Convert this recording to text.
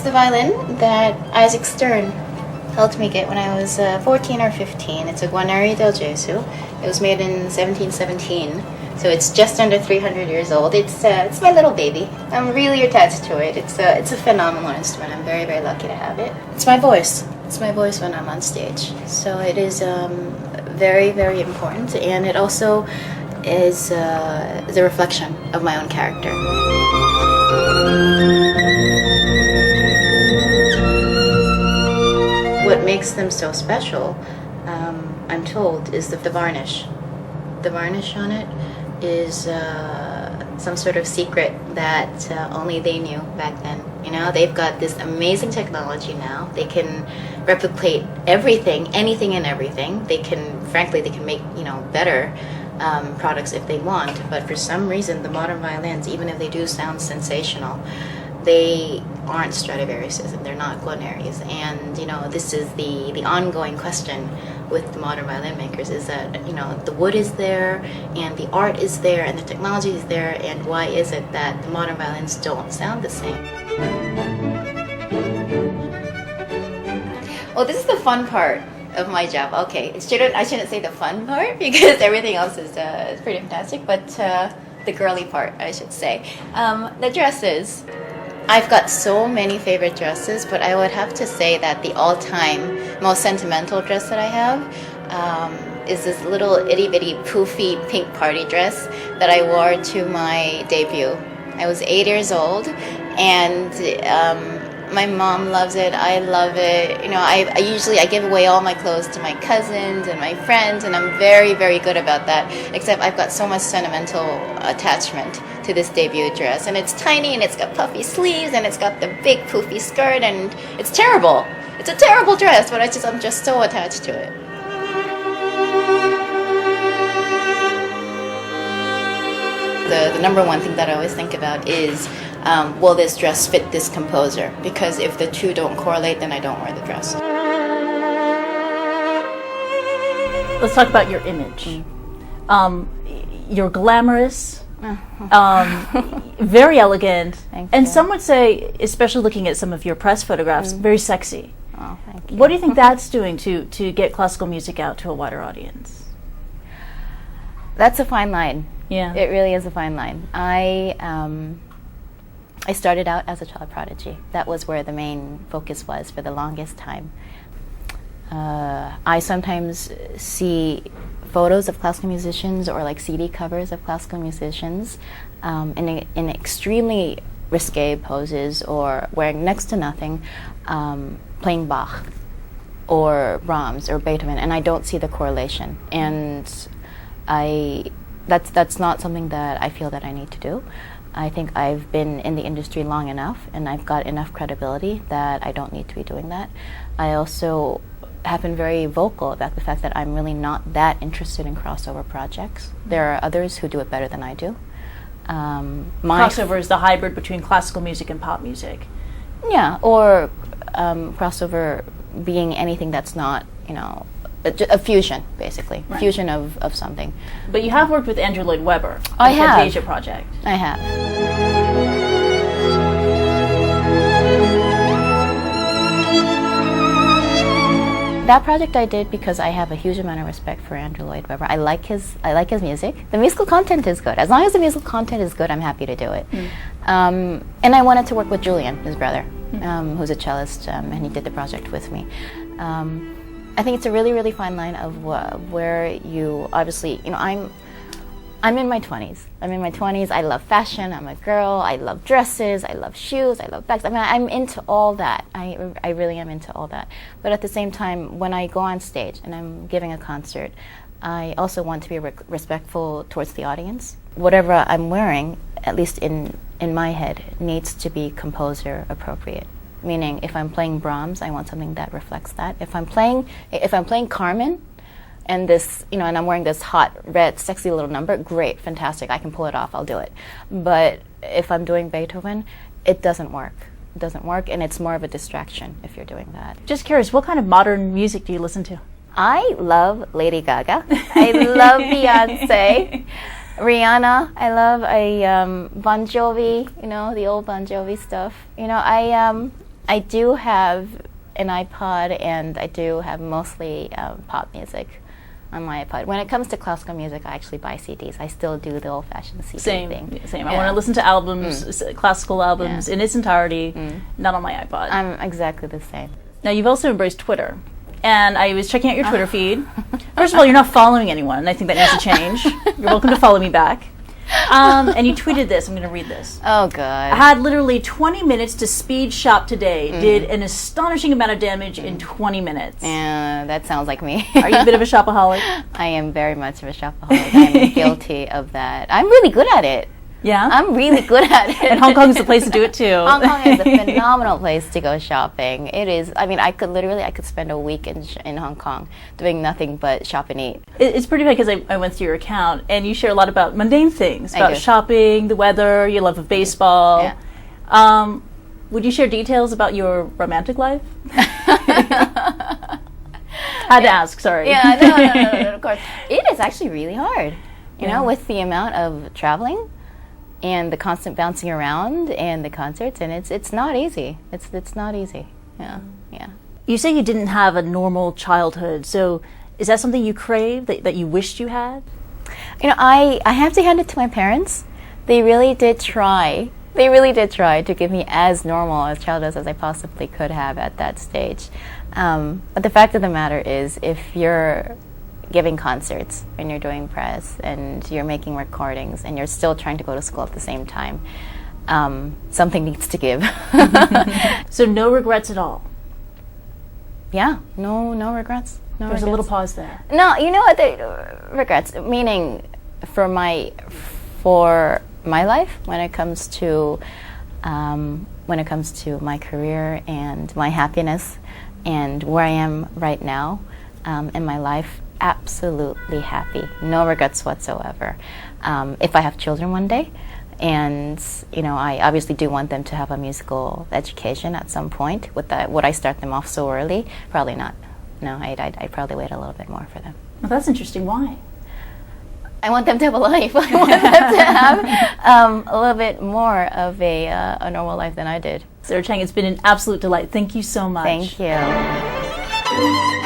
It's the violin that Isaac Stern helped me get when I was 14 or 15. It's a Guarneri del Gesù. It was made in 1717, so it's just under 300 years old. It's my little baby. I'm really attached to it. It's a phenomenal instrument. I'm very, very lucky to have it. It's my voice. It's my voice when I'm on stage. So it is very, very important, and it also is a reflection of my own character. What makes them so special, I'm told, is the varnish. The varnish on it is some sort of secret that only they knew back then. You know, they've got this amazing technology now. They can replicate everything, anything and everything. They can make, better products if they want. But for some reason, the modern violins, even if they do sound sensational, they aren't Stradivariuses and they're not Guarneris. And this is the ongoing question with the modern violin makers, is that the wood is there and the art is there and the technology is there, and why is it that the modern violins don't sound the same? Well, this is the fun part of my job. Okay, I shouldn't say the fun part because everything else is pretty fantastic, but the girly part, I should say. The dresses. I've got so many favorite dresses, but I would have to say that the all-time most sentimental dress that I have is this little itty-bitty poofy pink party dress that I wore to my debut. I was 8 years old, and my mom loves it. I love it. I give away all my clothes to my cousins and my friends, and I'm very, very good about that. Except I've got so much sentimental attachment to this debut dress, and it's tiny, and it's got puffy sleeves, and it's got the big poofy skirt, and it's terrible. It's a terrible dress, but I'm just so attached to it. The number one thing that I always think about is, will this dress fit this composer? Because if the two don't correlate, then I don't wear the dress. Let's talk about your image. You're glamorous, very elegant, and some would say, especially looking at some of your press photographs, very sexy. Oh, thank you. What do you think that's doing to get classical music out to a wider audience? That's a fine line. Yeah, it really is a fine line. I started out as a child prodigy. That was where the main focus was for the longest time. I sometimes see photos of classical musicians or like CD covers of classical musicians in extremely risque poses or wearing next to nothing, playing Bach or Brahms or Beethoven, and I don't see the correlation. And that's not something that I feel that I need to do. I think I've been in the industry long enough and I've got enough credibility that I don't need to be doing that. I also have been very vocal about the fact that I'm really not that interested in crossover projects. There are others who do it better than I do. Crossover is the hybrid between classical music and pop music. Yeah, or crossover being anything that's not, a fusion, basically. Right. Fusion of something. But you have worked with Andrew Lloyd Webber. I have. The Fantasia project. I have. That project I did because I have a huge amount of respect for Andrew Lloyd Webber. I like his music. The musical content is good. As long as the musical content is good, I'm happy to do it. And I wanted to work with Julian, his brother, who's a cellist, and he did the project with me. I think it's a really, really fine line of where you obviously, I'm in my 20s. I love fashion. I'm a girl. I love dresses. I love shoes. I love bags. I'm into all that. I really am into all that. But at the same time, when I go on stage and I'm giving a concert, I also want to be respectful towards the audience. Whatever I'm wearing, at least in my head, needs to be composer appropriate. Meaning, if I'm playing Brahms, I want something that reflects that. If I'm playing Carmen, and this, and I'm wearing this hot, red, sexy little number, great, fantastic, I can pull it off, I'll do it. But if I'm doing Beethoven, it doesn't work. It doesn't work, and it's more of a distraction if you're doing that. Just curious, what kind of modern music do you listen to? I love Lady Gaga. I love Beyonce. Rihanna, I love Bon Jovi, the old Bon Jovi stuff. I do have an iPod, and I do have mostly pop music on my iPod. When it comes to classical music, I actually buy CDs. I still do the old-fashioned CD thing. Same. I want to listen to albums, classical albums in its entirety, not on my iPod. I'm exactly the same. Now, you've also embraced Twitter. And I was checking out your Twitter feed. First of all, you're not following anyone, and I think that needs to change. You're welcome to follow me back. And you tweeted this. I'm going to read this. Oh, God. I had literally 20 minutes to speed shop today. Did an astonishing amount of damage in 20 minutes. Yeah, that sounds like me. Are you a bit of a shopaholic? I am very much of a shopaholic. I'm guilty of that. I'm really good at it. Yeah? I'm really good at it. And Hong Kong is the place to do it, too. Hong Kong is a phenomenal place to go shopping. It is. I mean, I could spend a week in Hong Kong doing nothing but shop and eat. It's pretty funny because I went through your account, and you share a lot about mundane things, about shopping, the weather, your love of baseball. Yeah. Would you share details about your romantic life? Had to ask, sorry. Yeah, no, of course. It is actually really hard, you know, with the amount of traveling and the constant bouncing around and the concerts, and it's not easy. It's not easy. Yeah. You say you didn't have a normal childhood, so is that something you crave, that you wished you had? You know, I have to hand it to my parents. They really did try. They really did try to give me as normal a childhood as I possibly could have at that stage. But the fact of the matter is, if you're giving concerts and you're doing press and you're making recordings and you're still trying to go to school at the same time, something needs to give. So no regrets at all? Yeah, no regrets. There's a little pause there. No, you know what? Regrets, meaning for my life, when it comes to my career and my happiness and where I am right now in my life, absolutely happy. No regrets whatsoever. If I have children one day, and you know, I obviously do want them to have a musical education at some point. Would I start them off so early? Probably not. No, I'd probably wait a little bit more for them. Well, that's interesting. Why? I want them to have a life. I want them to have a little bit more of a normal life than I did. Sarah Chang, it's been an absolute delight. Thank you so much. Thank you.